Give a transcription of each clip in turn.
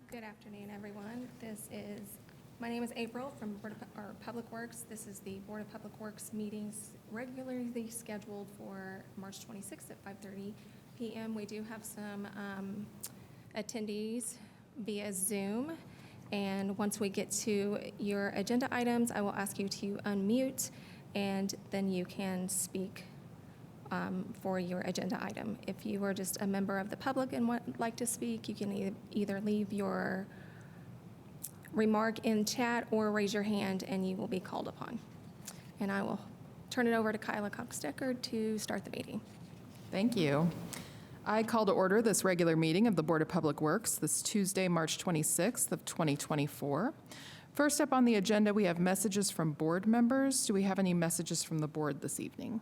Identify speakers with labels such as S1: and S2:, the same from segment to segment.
S1: Good afternoon, everyone. My name is April from Public Works. This is the Board of Public Works meetings regularly scheduled for March 26th at 5:30 p.m. We do have some attendees via Zoom. And once we get to your agenda items, I will ask you to unmute, and then you can speak for your agenda item. If you are just a member of the public and would like to speak, you can either leave your remark in chat or raise your hand and you will be called upon. And I will turn it over to Kyla Cox-Deckard to start the meeting.
S2: Thank you. I call to order this regular meeting of the Board of Public Works this Tuesday, March 26th of 2024. First up on the agenda, we have messages from board members. Do we have any messages from the board this evening?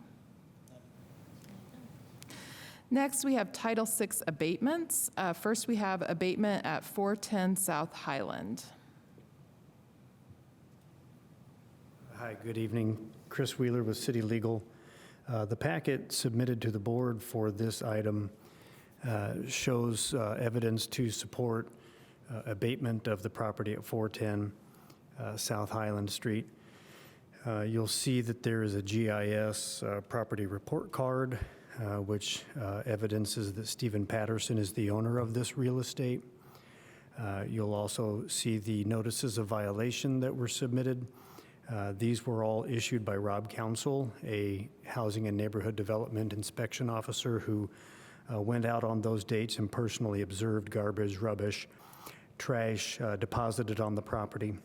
S2: Next, we have Title VI abatements. First, we have abatement at 410 South Highland.
S3: Hi, good evening. Chris Wheeler with City Legal. The packet submitted to the board for this item shows evidence to support abatement of the property at 410 South Highland Street. You'll see that there is a GIS property report card which evidences that Stephen Patterson is the owner of this real estate. You'll also see the notices of violation that were submitted. These were all issued by Rob Council, a housing and neighborhood development inspection officer who went out on those dates and personally observed garbage, rubbish, trash deposited on the property,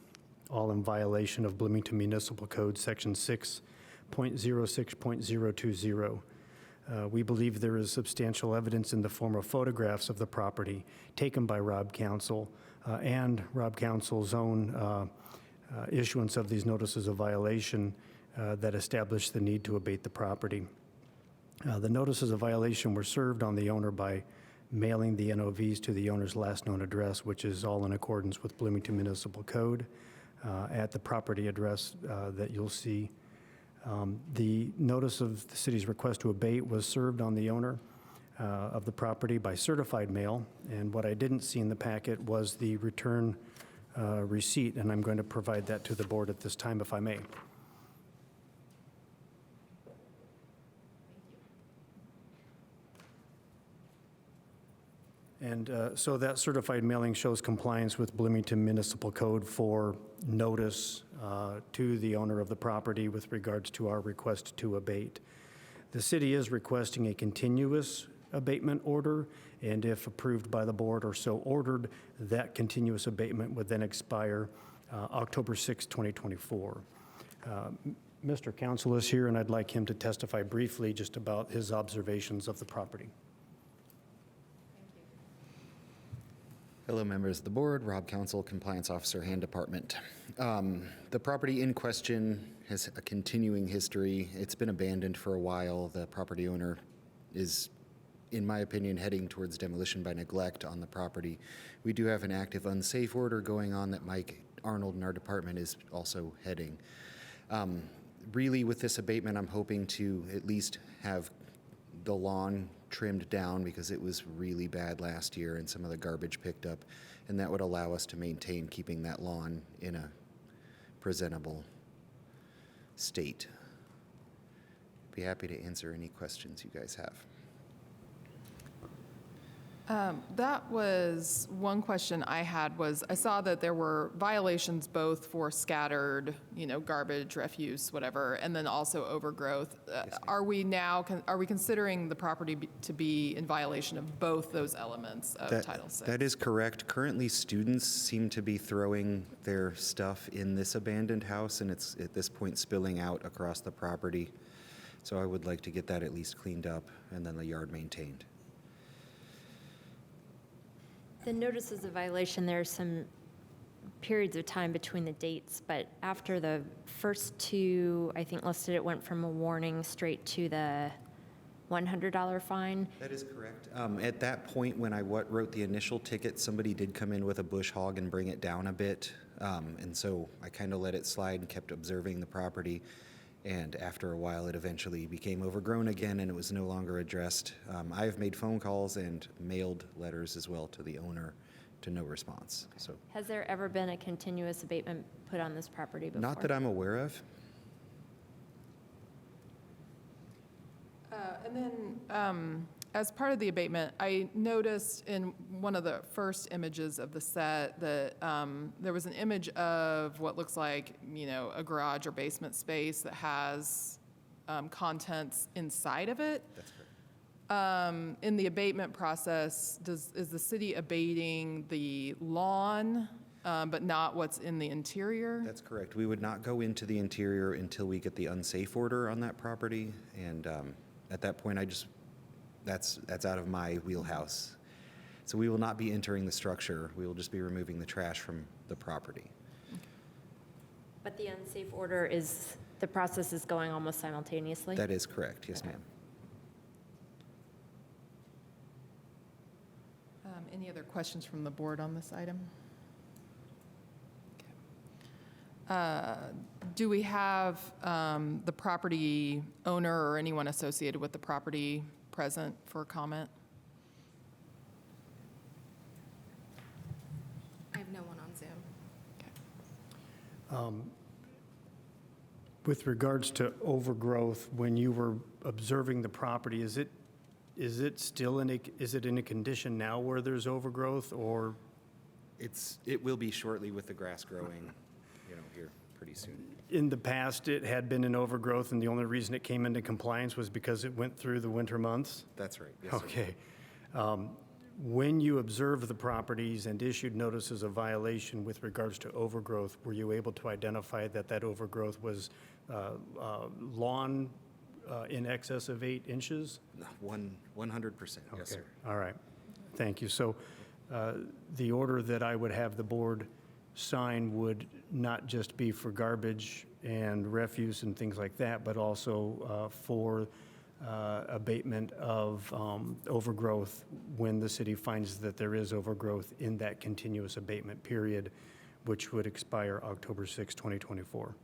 S3: all in violation of Bloomington Municipal Code Section 6.06.020. We believe there is substantial evidence in the form of photographs of the property taken by Rob Council and Rob Council's own issuance of these notices of violation that establish the need to abate the property. The notices of violation were served on the owner by mailing the NOVs to the owner's last known address, which is all in accordance with Bloomington Municipal Code at the property address that you'll see. The notice of the city's request to abate was served on the owner of the property by certified mail, and what I didn't see in the packet was the return receipt, and I'm going to provide that to the board at this time, if I may. And so that certified mailing shows compliance with Bloomington Municipal Code for notice to the owner of the property with regards to our request to abate. The city is requesting a continuous abatement order, and if approved by the board or so ordered, that continuous abatement would then expire October 6, 2024. Mr. Council is here, and I'd like him to testify briefly just about his observations of the property.
S4: Hello, members of the board. Rob Council, Compliance Officer, Hand Department. The property in question has a continuing history. It's been abandoned for a while. The property owner is, in my opinion, heading towards demolition by neglect on the property. We do have an active unsafe order going on that Mike Arnold in our department is also heading. Really, with this abatement, I'm hoping to at least have the lawn trimmed down because it was really bad last year and some of the garbage picked up, and that would allow us to maintain keeping that lawn in a presentable state. Be happy to answer any questions you guys have.
S2: That was one question I had. Was I saw that there were violations both for scattered, garbage, refuse, whatever, and then also overgrowth. Are we considering the property to be in violation of both those elements of Title VI?
S4: That is correct. Currently, students seem to be throwing their stuff in this abandoned house, and it's at this point spilling out across the property. So I would like to get that at least cleaned up and then the yard maintained.
S5: The notices of violation, there's some periods of time between the dates, but after the first two, I think listed, it went from a warning straight to the $100 fine.
S4: That is correct. At that point, when I wrote the initial ticket, somebody did come in with a bush hog and bring it down a bit, and so I kind of let it slide and kept observing the property. And after a while, it eventually became overgrown again and it was no longer addressed. I have made phone calls and mailed letters as well to the owner to no response. So,
S5: Has there ever been a continuous abatement put on this property before?
S4: not that I'm aware of.
S2: And then, as part of the abatement, I noticed in one of the first images of the set that there was an image of what looks like, a garage or basement space that has contents inside of it.
S4: That's correct.
S2: In the abatement process, is the city abating the lawn, but not what's in the interior?
S4: That's correct. We would not go into the interior until we get the unsafe order on that property. And at that point, that's out of my wheelhouse. So we will not be entering the structure. We will just be removing the trash from the property.
S5: But the unsafe order the process is going almost simultaneously?
S4: That is correct. Yes, ma'am.
S2: Any other questions from the board on this item? Do we have the property owner or anyone associated with the property present for comment?
S1: I have no one on Zoom.
S3: With regards to overgrowth, when you were observing the property, is it still is it in a condition now where there's overgrowth, or?
S4: It will be shortly with the grass growing, here pretty soon.
S3: In the past, it had been an overgrowth, and the only reason it came into compliance was because it went through the winter months?
S4: That's right. Yes, sir.
S3: Okay. When you observed the properties and issued notices of violation with regards to overgrowth, were you able to identify that overgrowth was lawn in excess of 8 inches?
S4: 100%. Yes,
S3: Okay.
S4: sir.
S3: All right. Thank you. So the order that I would have the board sign would not just be for garbage and refuse and things like that, but also for abatement of overgrowth when the city finds that there is overgrowth in that continuous abatement period, which would expire October 6, 2024.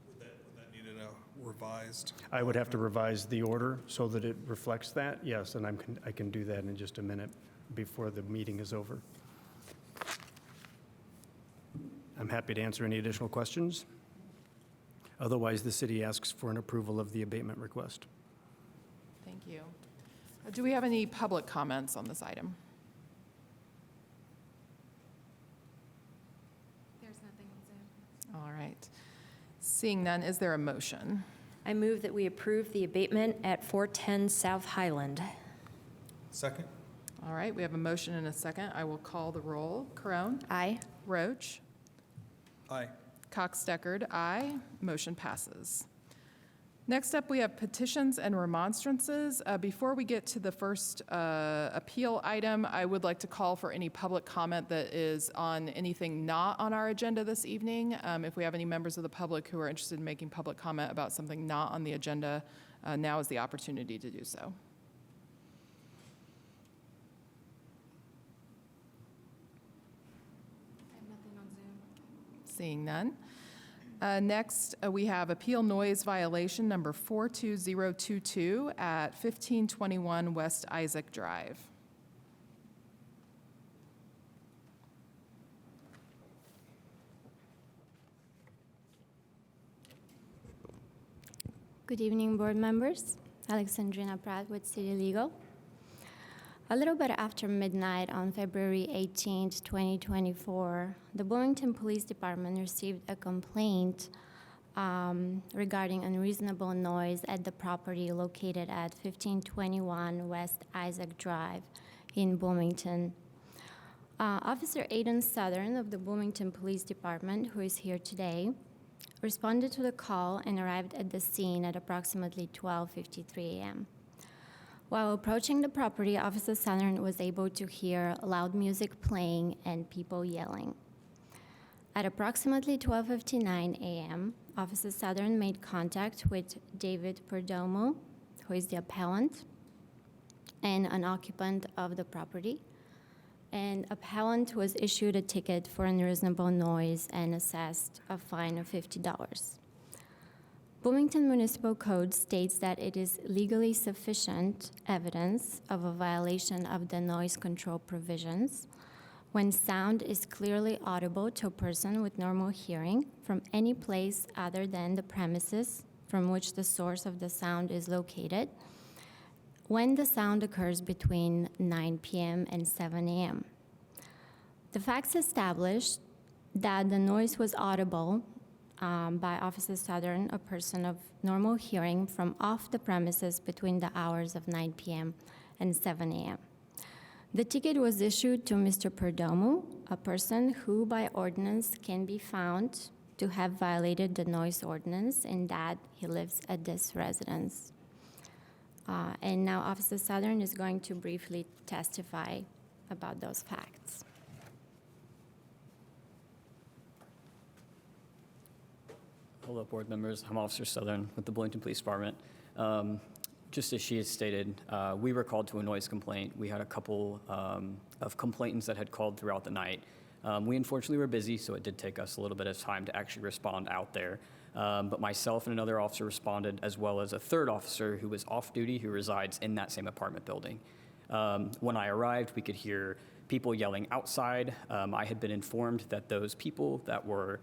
S6: Would that need a revised?
S3: I would have to revise the order so that it reflects that, yes, and I can do that in just a minute before the meeting is over. I'm happy to answer any additional questions. Otherwise, the city asks for an approval of the abatement request.
S2: Thank you. Do we have any public comments on this item?
S1: There's nothing on Zoom.
S2: All right. Seeing none, is there a motion?
S5: I move that we approve the abatement at 410 South Highland.
S6: Second?
S2: All right, we have a motion and a second. I will call the roll. Crone?
S5: Aye.
S2: Roach?
S6: Aye.
S2: Cox-Deckard, aye. Motion passes. Next up, we have petitions and remonstrances. Before we get to the first appeal item, I would like to call for any public comment that is on anything not on our agenda this evening. If we have any members of the public who are interested in making public comment about something not on the agenda, now is the opportunity to do so.
S1: I have nothing on Zoom.
S2: Seeing none. Next, we have appeal noise violation number 42022 at 1521 West Isaac Drive.
S7: Good evening, board members. Alexandrina Pratt with City Legal. A little bit after midnight on February 18, 2024, the Bloomington Police Department received a complaint regarding unreasonable noise at the property located at 1521 West Isaac Drive in Bloomington. Officer Aiden Southern of the Bloomington Police Department, who is here today, responded to the call and arrived at the scene at approximately 12:53 a.m. While approaching the property, Officer Southern was able to hear loud music playing and people yelling. At approximately 12:59 a.m., Officer Southern made contact with David Perdomo, who is the appellant and an occupant of the property, and appellant was issued a ticket for unreasonable noise and assessed a fine of $50. Bloomington Municipal Code states that it is legally sufficient evidence of a violation of the noise control provisions when sound is clearly audible to a person with normal hearing from any place other than the premises from which the source of the sound is located, when the sound occurs between 9 p.m. and 7 a.m. The facts established that the noise was audible by Officer Southern, a person of normal hearing, from off the premises between the hours of 9 p.m. and 7 a.m. The ticket was issued to Mr. Perdomo, a person who by ordinance can be found to have violated the noise ordinance in that he lives at this residence. And now Officer Southern is going to briefly testify about those facts.
S8: Hello, board members. I'm Officer Southern with the Bloomington Police Department. Just as she has stated, we were called to a noise complaint. We had a couple of complainants that had called throughout the night. We unfortunately were busy, so it did take us a little bit of time to actually respond out there. But myself and another officer responded, as well as a third officer who was off duty, who resides in that same apartment building. When I arrived, we could hear people yelling outside. I had been informed that those people that were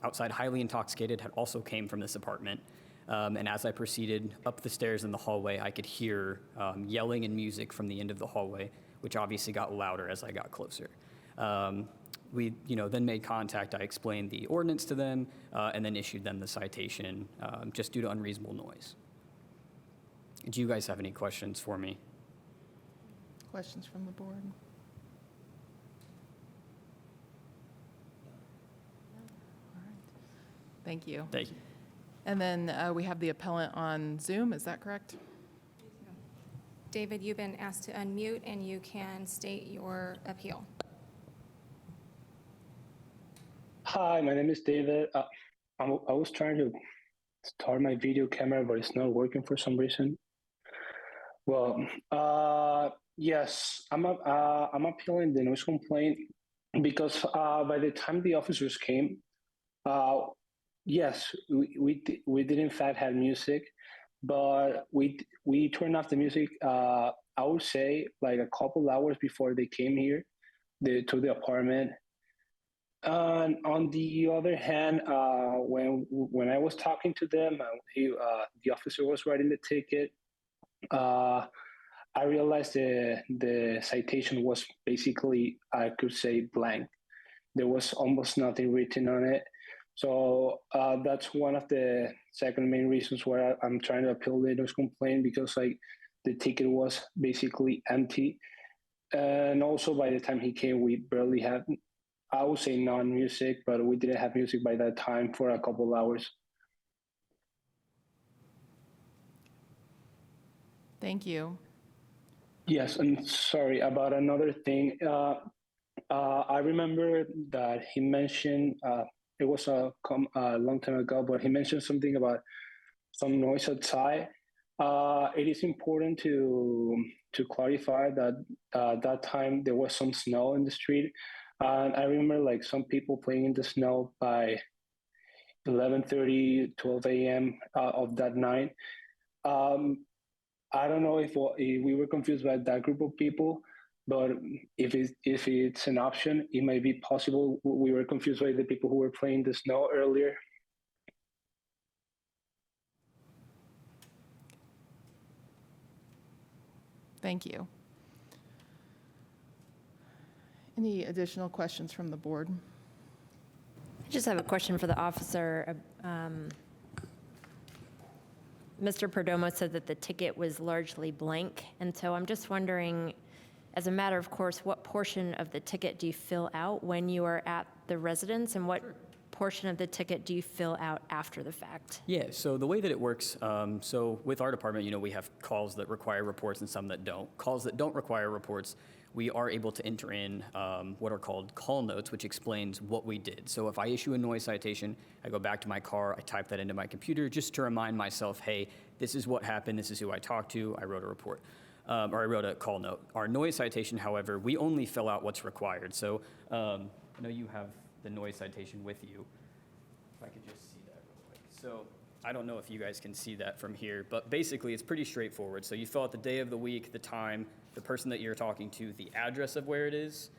S8: outside highly intoxicated had also came from this apartment. And as I proceeded up the stairs in the hallway, I could hear yelling and music from the end of the hallway, which obviously got louder as I got closer. We then made contact. I explained the ordinance to them and then issued them the citation just due to unreasonable noise. Do you guys have any questions for me?
S2: Questions from the board? All right. Thank you.
S8: Thank you.
S2: And then we have the appellant on Zoom, is that correct?
S1: David, you've been asked to unmute, and you can state your appeal.
S9: Hi, my name is David. I was trying to start my video camera, but it's not working for some reason. Well, yes, I'm appealing the noise complaint because by the time the officers came, yes, we did in fact have music, but we turned off the music. I would say like a couple hours before they came here, to the apartment. And on the other hand, when I was talking to them, the officer was writing the ticket. I realized the citation was basically, I could say, blank. There was almost nothing written on it. So that's one of the second main reasons why I'm trying to appeal the noise complaint, because like the ticket was basically empty. And also by the time he came, we barely had, I would say, non-music, but we didn't have music by that time for a couple hours.
S2: Thank you.
S9: Yes, and sorry about another thing. I remember that he mentioned, it was a long time ago, but he mentioned something about some noise outside. It is important to clarify that that time there was some snow in the street. And I remember like some people playing in the snow by 11:30, 12 a.m. Of that night. I don't know if we were confused by that group of people, but if it's an option, it might be possible we were confused by the people who were playing the snow earlier.
S2: Thank you. Any additional questions from the board?
S5: I just have a question for the officer. Mr. Perdomo said that the ticket was largely blank, and so I'm just wondering, as a matter of course, what portion of the ticket do you fill out when you are at the residence, and what portion of the ticket do you fill out after the fact?
S8: Yeah, so the way that it works, so with our department, we have calls that require reports and some that don't. Calls that don't require reports, we are able to enter in what are called call notes, which explains what we did. So if I issue a noise citation, I go back to my car, I type that into my computer just to remind myself, hey, this is what happened, this is who I talked to, I wrote a report. or I wrote a call note. Our noise citation, however, we only fill out what's required. So I know you have the noise citation with you. If I could just see that real quick. So I don't know if you guys can see that from here, but basically it's pretty straightforward. So you fill out the day of the week, the time, the person that you're talking to, the address of where it is,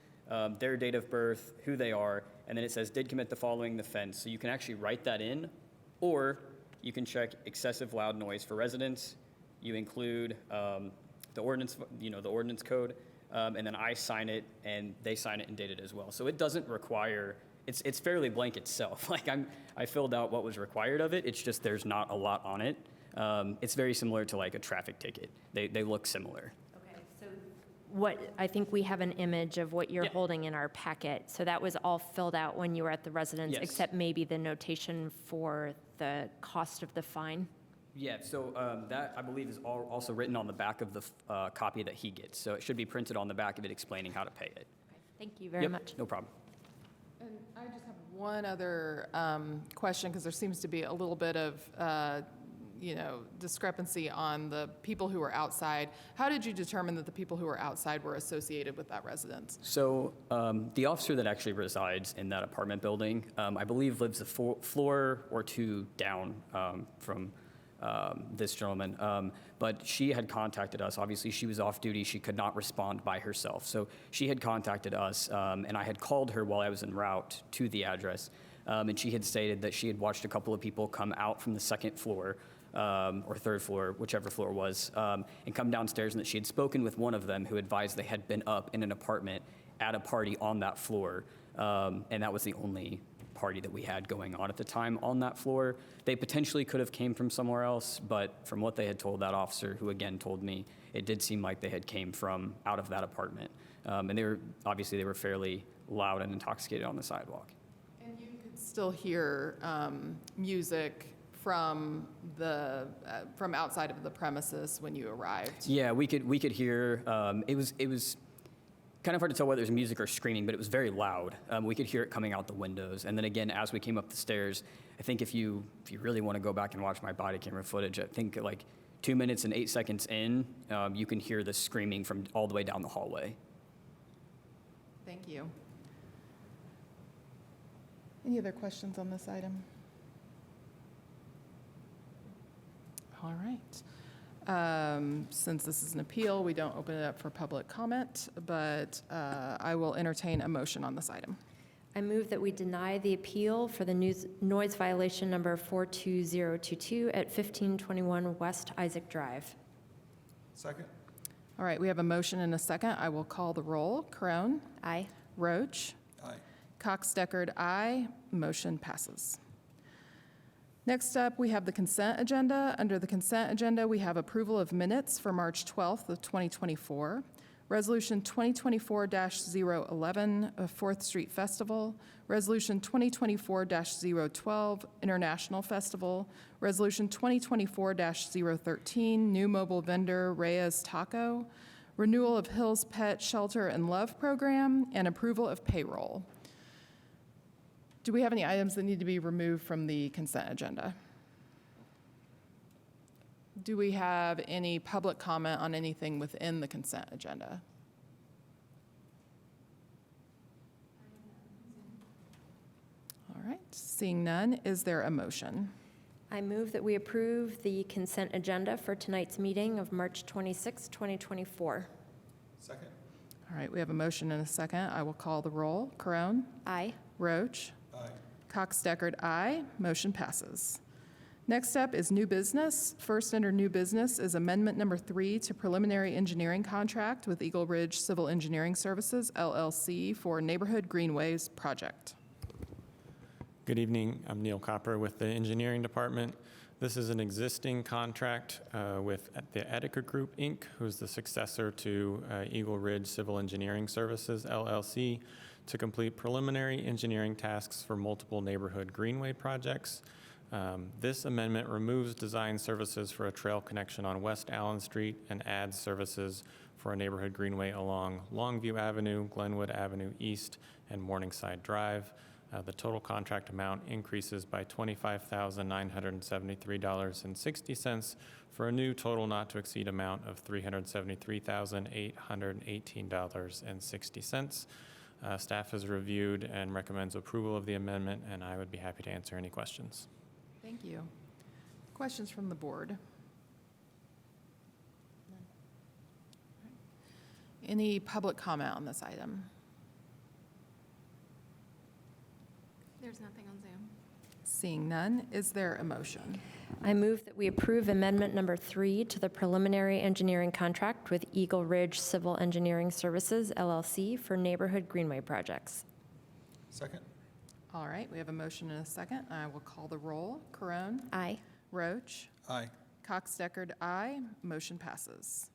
S8: their date of birth, who they are, and then it says did commit the following offense. So you can actually write that in, or you can check excessive loud noise for residents. You include the ordinance, the ordinance code, and then I sign it, and they sign it and date it as well. So it doesn't require. It's fairly blank itself. Like I filled out what was required of it. It's just there's not a lot on it. It's very similar to like a traffic ticket. They look similar.
S5: Okay, so I think we have an image of what you're holding in our packet. So that was all filled out when you were at the residence,
S8: Yes.
S5: except maybe the notation for the cost of the fine.
S8: Yeah, so that I believe is also written on the back of the copy that he gets. So it should be printed on the back of it explaining how to pay it.
S5: Thank you very much.
S8: No problem.
S2: And I just have one other question, because there seems to be a little bit of, discrepancy on the people who were outside. How did you determine that the people who were outside were associated with that residence?
S8: So the officer that actually resides in that apartment building, I believe lives a floor or two down from this gentleman. But she had contacted us. Obviously, she was off duty. She could not respond by herself. So she had contacted us, and I had called her while I was en route to the address. And she had stated that she had watched a couple of people come out from the second floor or third floor, whichever floor it was, and come downstairs, and that she had spoken with one of them who advised they had been up in an apartment at a party on that floor. And that was the only party that we had going on at the time on that floor. They potentially could have came from somewhere else, but from what they had told that officer, who again told me, it did seem like they had came from out of that apartment. And they were fairly loud and intoxicated on the sidewalk.
S2: And you could still hear music from from outside of the premises when you arrived?
S8: Yeah, we could hear. It was kind of hard to tell whether it was music or screaming, but it was very loud. We could hear it coming out the windows. And then again, as we came up the stairs, I think if you really want to go back and watch my body camera footage, I think like 2 minutes and 8 seconds in, you can hear the screaming from all the way down the hallway.
S2: Thank you. Any other questions on this item? All right. Since this is an appeal, we don't open it up for public comment, but I will entertain a motion on this item.
S5: I move that we deny the appeal for the noise violation number 42022 at 1521 West Isaac Drive.
S6: Second?
S2: All right, we have a motion and a second. I will call the roll. Crone?
S5: Aye.
S2: Roach?
S6: Aye.
S2: Cox-Deckard, aye. Motion passes. Next up, we have the consent agenda. Under the consent agenda, we have approval of minutes for March 12th of 2024, Resolution 2024-011, 4th Street Festival, Resolution 2024-012, International Festival, Resolution 2024-013, New Mobile Vendor Reyes Taco, Renewal of Hills Pet Shelter and Love Program, and approval of payroll. Do we have any items that need to be removed from the consent agenda? Do we have any public comment on anything within the consent agenda? All right, seeing none, is there a motion?
S5: I move that we approve the consent agenda for tonight's meeting of March 26, 2024.
S6: Second?
S2: All right, we have a motion and a second. I will call the roll. Crone?
S5: Aye.
S2: Roach?
S6: Aye.
S2: Cox-Deckard, aye. Motion passes. Next up is new business. First under new business is amendment number 3 to preliminary engineering contract with Eagle Ridge Civil Engineering Services, LLC, for Neighborhood Greenways Project.
S10: Good evening. I'm Neil Copper with the Engineering Department. This is an existing contract with the Etica Group, Inc., who's the successor to Eagle Ridge Civil Engineering Services, LLC, to complete preliminary engineering tasks for multiple neighborhood greenway projects. This amendment removes design services for a trail connection on West Allen Street and adds services for a neighborhood greenway along Longview Avenue, Glenwood Avenue East, and Morningside Drive. The total contract amount increases by $25,973.60 for a new total not to exceed amount of $373,818.60. Staff has reviewed and recommends approval of the amendment, and I would be happy to answer any questions.
S2: Thank you. Questions from the board? Any public comment on this item?
S1: There's nothing on Zoom.
S2: Seeing none, is there a motion?
S5: I move that we approve amendment number 3 to the preliminary engineering contract with Eagle Ridge Civil Engineering Services, LLC, for neighborhood greenway projects.
S6: Second?
S2: All right, we have a motion and a second. I will call the roll. Corone?
S5: Aye.
S2: Roach?
S6: Aye.
S2: Cox-Deckard, aye. Motion passes.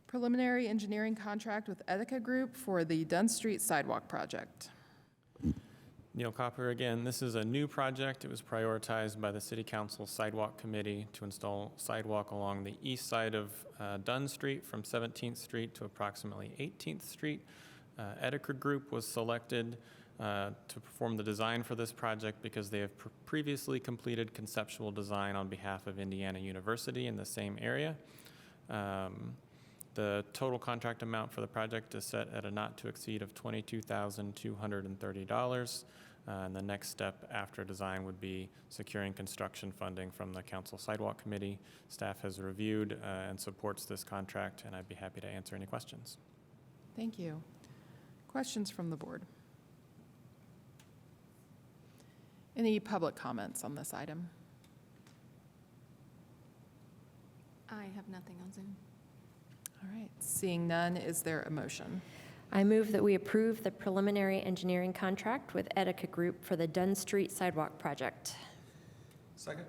S2: Preliminary engineering contract with Etika Group for the Dunn Street Sidewalk Project.
S10: Neil Copper again. This is a new project. It was prioritized by the City Council Sidewalk Committee to install sidewalk along the east side of Dunn Street from 17th Street to approximately 18th Street. Etika Group was selected to perform the design for this project because they have previously completed conceptual design on behalf of Indiana University in the same area. The total contract amount for the project is set at a not to exceed of $22,230. And the next step after design would be securing construction funding from the Council Sidewalk Committee. Staff has reviewed and supports this contract, and I'd be happy to answer any questions.
S2: Thank you. Questions from the board? Any public comments on this item?
S1: I have nothing on Zoom.
S2: All right, seeing none, is there a motion?
S5: I move that we approve the preliminary engineering contract with Etika Group for the Dunn Street Sidewalk Project.
S6: Second?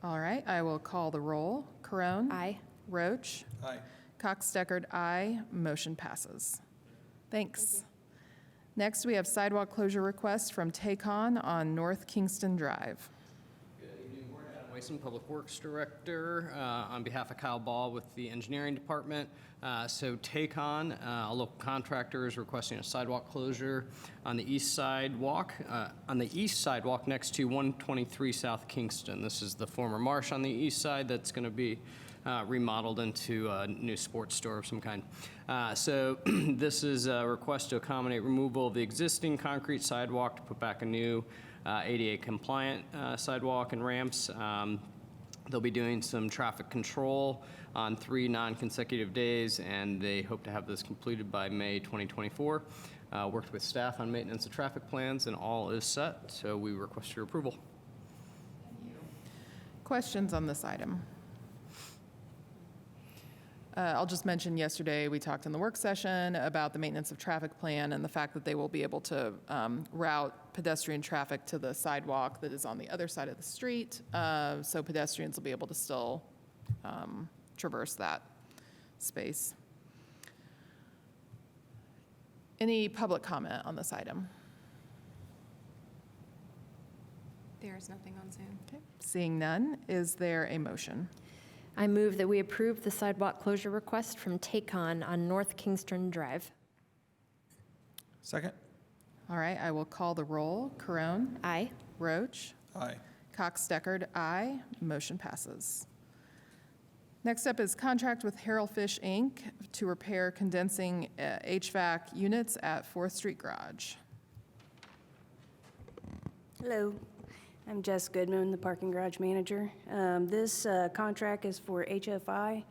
S2: All right, I will call the roll. Corone?
S5: Aye.
S2: Roach?
S6: Aye.
S2: Cox-Deckard, aye. Motion passes. Thanks. Next, we have sidewalk closure request from Tacon on North Kingston Drive.
S11: Good evening, Board. Adam Wason, Public Works Director, on behalf of Kyle Ball with the Engineering Department. So Tacon, a local contractor, is requesting a sidewalk closure on the east sidewalk, next to 123 South Kingston. This is the former marsh on the east side that's going to be remodeled into a new sports store of some kind. So this is a request to accommodate removal of the existing concrete sidewalk to put back a new ADA compliant sidewalk and ramps. They'll be doing some traffic control on 3 non-consecutive days, and they hope to have this completed by May 2024. Worked with staff on maintenance of traffic plans, and all is set, so we request your approval.
S2: Questions on this item? I'll just mention yesterday, we talked in the work session about the maintenance of traffic plan and the fact that they will be able to route pedestrian traffic to the sidewalk that is on the other side of the street. So pedestrians will be able to still traverse that space. Any public comment on this item?
S1: There is nothing on Zoom.
S2: Okay. Seeing none, is there a motion?
S5: I move that we approve the sidewalk closure request from Tacon on North Kingston Drive.
S6: Second?
S2: All right, I will call the roll. Corone?
S5: Aye.
S2: Roach?
S6: Aye.
S2: Cox-Deckard, aye. Motion passes. Next up is contract with Harold Fish, Inc. to repair condensing HVAC units at 4th Street Garage.
S12: Hello, I'm Jess Goodman, the parking garage manager. This contract is for HFI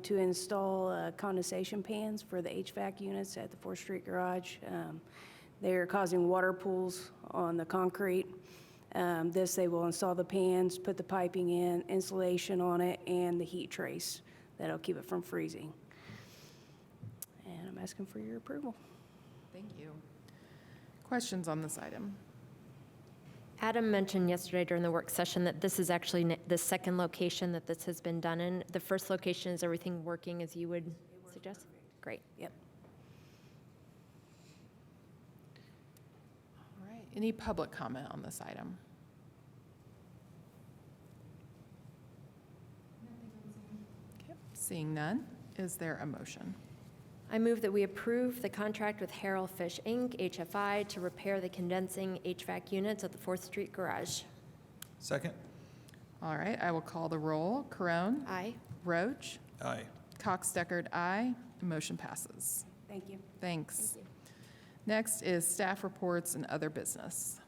S12: to install condensation pans for the HVAC units at the 4th Street Garage. They're causing water pools on the concrete. They will install the pans, put the piping in, insulation on it, and the heat trace that'll keep it from freezing. And I'm asking for your approval.
S2: Thank you. Questions on this item?
S5: Adam mentioned yesterday during the work session that this is actually the second location that this has been done in. The first location, is everything working as you would suggest? Great.
S12: Yep.
S2: All right, any public comment on this item? Okay, seeing none, is there a motion?
S5: I move that we approve the contract with Harrell Fish, Inc., HFI, to repair the condensing HVAC units at the 4th Street garage.
S6: Second?
S2: All right, I will call the roll. Corone?
S5: Aye.
S2: Roach?
S6: Aye.
S2: Cox-Deckard, aye. Motion passes.
S12: Thank you.
S2: Thanks. Next is staff reports and other business.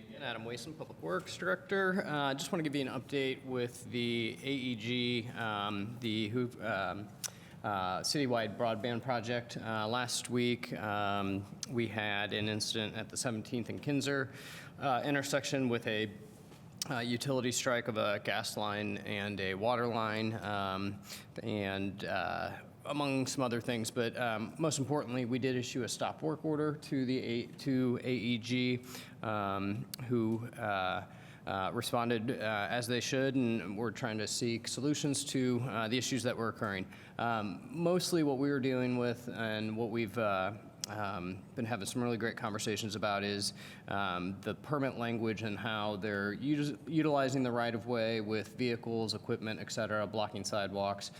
S11: Again, Adam Wason, Public Works Director. Just want to give you an update with the AEG, the citywide broadband project. Last week, we had an incident at the 17th and Kinzer intersection with a utility strike of a gas line and a water line, and among some other things. But most importantly, we did issue a stop work order to AEG, who responded as they should, and we're trying to seek solutions to the issues that were occurring. Mostly what we were dealing with and what we've been having some really great conversations about is the permit language and how they're utilizing the right-of-way with vehicles, equipment, et cetera, blocking sidewalks.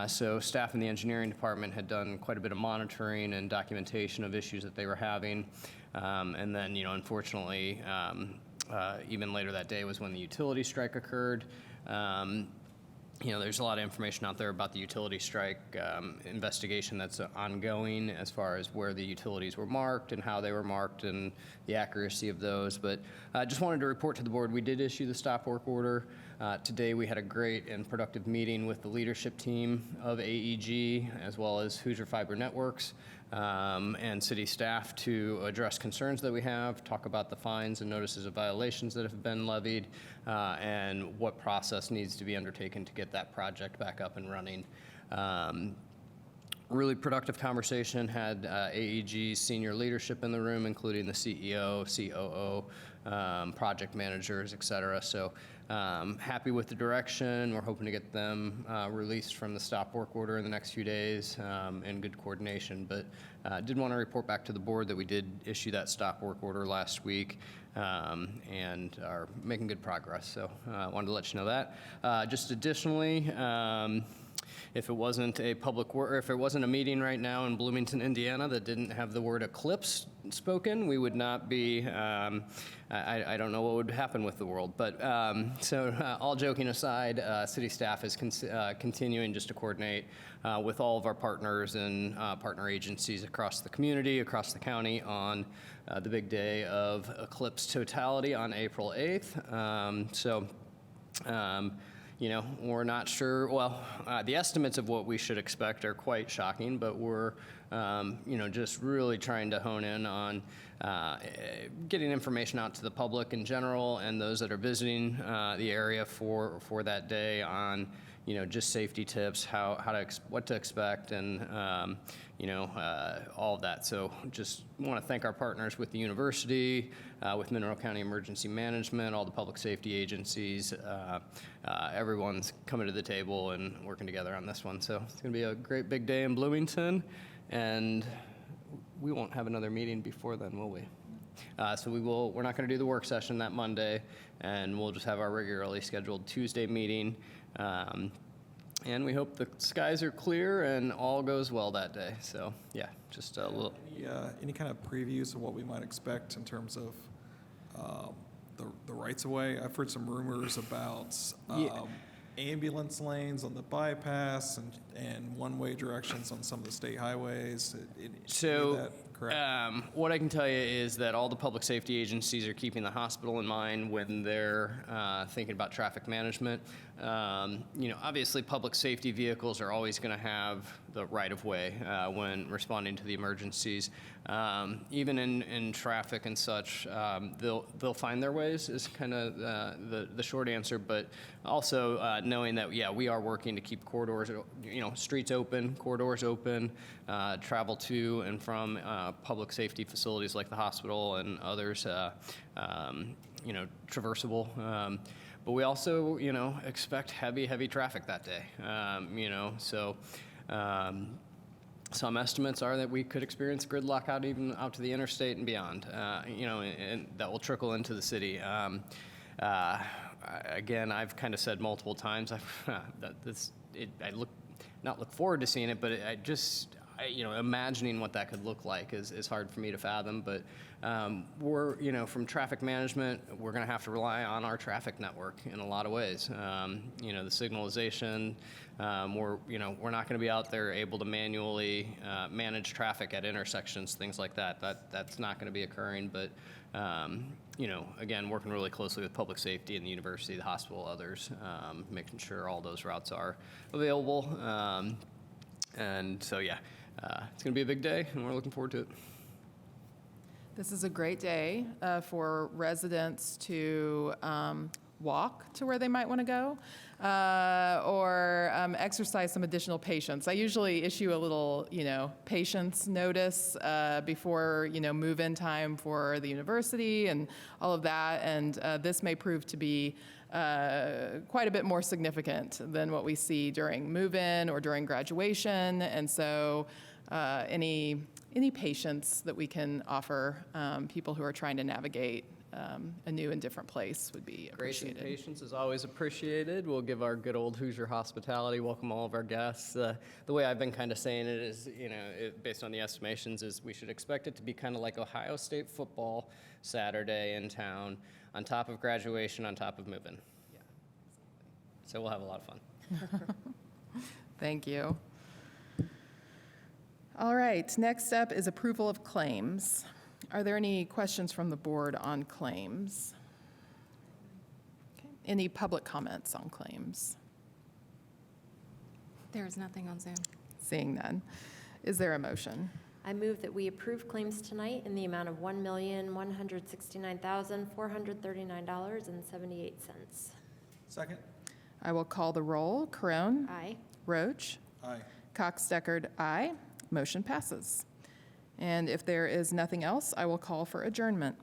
S11: So staff in the engineering department had done quite a bit of monitoring and documentation of issues that they were having. And then, unfortunately, even later that day was when the utility strike occurred. There's a lot of information out there about the utility strike investigation that's ongoing as far as where the utilities were marked and how they were marked and the accuracy of those. But I just wanted to report to the board, we did issue the stop work order. Today we had a great and productive meeting with the leadership team of AEG as well as Hoosier Fiber Networks and city staff to address concerns that we have, talk about the fines and notices of violations that have been levied, and what process needs to be undertaken to get that project back up and running. Really productive conversation, had AEG's senior leadership in the room, including the CEO, COO, project managers, et cetera. So happy with the direction. We're hoping to get them released from the stop work order in the next few days, and good coordination. But did want to report back to the board that we did issue that stop work order last week, and are making good progress. So I wanted to let you know that. Just additionally, if it wasn't a meeting right now in Bloomington, Indiana that didn't have the word eclipse spoken, we would not be, I don't know what would happen with the world. But all joking aside, city staff is continuing just to coordinate with all of our partners and partner agencies across the community, across the county on the big day of eclipse totality on April 8th. We're not sure. Well, the estimates of what we should expect are quite shocking, but we're, just really trying to hone in on getting information out to the public in general and those that are visiting the area for that day on, just safety tips, what to expect, and all of that. So just want to thank our partners with the university, with Mineral County Emergency Management, all the public safety agencies. Everyone's coming to the table and working together on this one. So it's going to be a great big day in Bloomington, and we won't have another meeting before then, will we? So we're not going to do the work session that Monday, and we'll just have our regularly scheduled Tuesday meeting. And we hope the skies are clear and all goes well that day. So yeah, just a little.
S6: Any kind of previews of what we might expect in terms of the rights of way? I've heard some rumors about ambulance lanes on the bypass and one-way directions on some of the state highways.
S11: What I can tell you is that all the public safety agencies are keeping the hospital in mind when they're thinking about traffic management. Obviously public safety vehicles are always going to have the right-of-way when responding to the emergencies. Even in traffic and such, they'll find their ways is kind of the short answer, but also knowing that, we are working to keep corridors, streets open, corridors open, travel to and from public safety facilities like the hospital and others, traversable. But we also, expect heavy traffic that day, some estimates are that we could experience gridlock even out to the interstate and beyond, and that will trickle into the city. Again, I've kind of said multiple times that I look forward to seeing it, but imagining what that could look like is hard for me to fathom. But we're, from traffic management, we're going to have to rely on our traffic network in a lot of ways. The signalization, we're not going to be out there able to manually manage traffic at intersections, things like that. That's not going to be occurring. But again, working really closely with public safety and the university, the hospital, others, making sure all those routes are available. And so, it's going to be a big day, and we're looking forward to it.
S2: This is a great day for residents to walk to where they might want to go or exercise some additional patience. I usually issue a little, patience notice before, move-in time for the university and all of that. And this may prove to be quite a bit more significant than what we see during move-in or during graduation. And so any patience that we can offer people who are trying to navigate a new and different place would be
S11: Grace and
S2: appreciated.
S11: patience is always appreciated. We'll give our good old Hoosier hospitality, welcome all of our guests. The way I've been kind of saying it is, based on the estimations, is we should expect it to be kind of like Ohio State football Saturday in town, on top of graduation, on top of moving.
S2: Yeah.
S11: So we'll have a lot of fun.
S2: Thank you. All right, next up is approval of claims. Are there any questions from the board on claims? Okay. Any public comments on claims?
S1: There is nothing on Zoom.
S2: Seeing none. Is there a motion?
S5: I move that we approve claims tonight in the amount of $1,169,439.78.
S6: Second?
S2: I will call the roll. Crone?
S5: Aye.
S2: Roach?
S6: Aye.
S2: Cox-Deckard, aye. Motion passes. And if there is nothing else, I will call for adjournment.